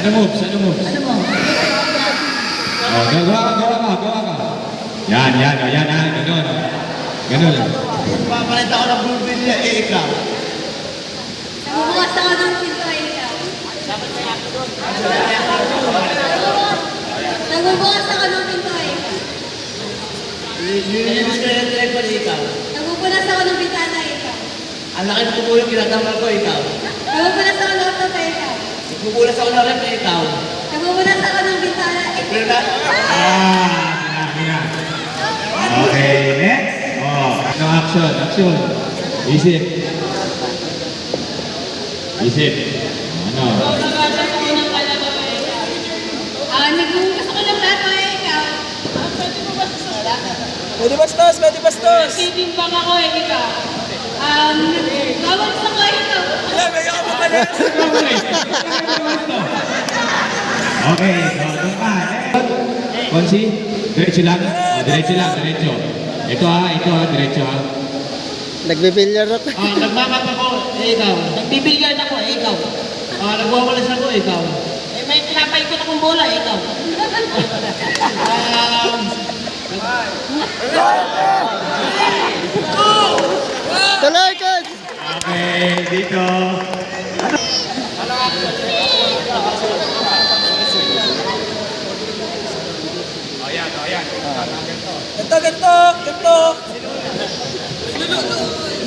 Ano moves? Ano moves? Ano mo? Oh, gawa ka. Yan, ganun. Ganun. Papalit ako ng blueprint niya, ikaw. Nagbubukas ako ng pinto ikaw. Nagbubukas ako ng pinto ikaw. Nilinis ko yung telephone, ikaw. Nagbubukas ako ng bintana ikaw. Ang laki ng tutulog, kinatambal ko, ikaw. Nagbubukas ako ng laptop ikaw. Nagbubulas ako ng rep, ikaw. Nagbubukas ako ng bintana Pero ikaw. Sinabi na. Okay, next. Oh, no, action. Isip. Ano? Nagbubukas ako ng plato ikaw. Pwede bastos! Nagtitimbang ako ikaw. Gawag sa ko ikaw. Okay, so, doon pa. Konsi, diretso lang. Oh, diretso. Ito diretso ha. Nagbibilyar ako. nagmamat ako, ikaw. Nagbibilyan ako, ikaw. Nagwawalas ako, ikaw. May pinapaikot akong bola ikaw. Tuloy, coach! Okay, dito. Ganto!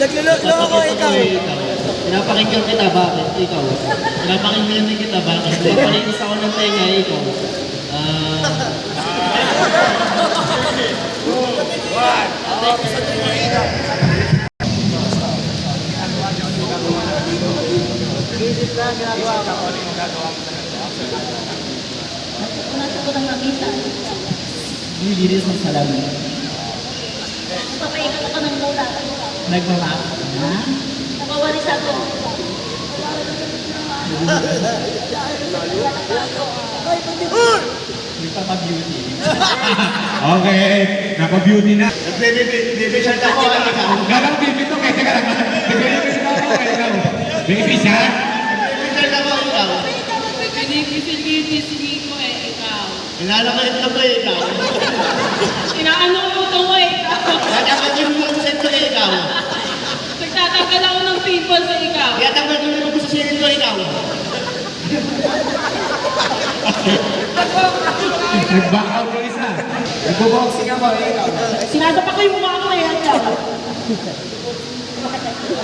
Nagluluto ako, ikaw. Pinapakinggan kita, bakit? Ikaw. Pinapakinggan din kita, bakit? Pinapalinis ako ng tenga, ikaw. Punas ako ng mamisa. Nililis ng salamin. Papaikot ako ng bola. Nagmamap. Napawalis ako. Nagpapa-beauty. Okay, naka-beauty na. Baby shirt ako, ikaw. Galang baby to, kaya teka lang. Baby shirt? Baby shirt ako, ikaw. Pinipisilipis ko ikaw. Inalakalit na ba, ikaw? Inaano ko ito ikaw. Nagkakatin mo yung set ko, ikaw. Nagtatanggal ako ng pimples ikaw. Kaya tanggal mo yung gusto siya ko, ikaw. Nag-back out yung isa. Nag-boxing ako, ikaw. Sinadap ako yung mukha ko ikaw.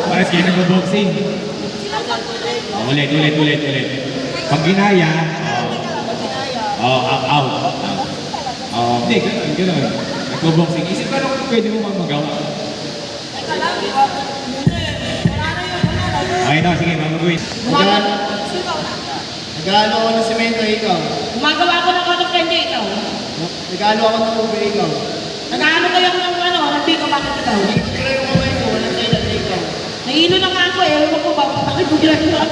Pares kayo nag-boxing. Ulit. Pag ginaya, out. Hindi, ganun. Nag-boxing. Isip ka naman pwede mo magawa. Okay, no, sige, mamagawin. Nag-ano ako ng semento, ikaw. Gumagawa ako ng ano kanya ikaw. Nag-ano ako ng tubig, ikaw. Nag-ano kayo ng ano, nagpiko bakit ikaw? Pero yung kamay ko, walang kailan, ikaw. Nahilo na nga ako eh, ewan ko ba, bakit mo ginagawa?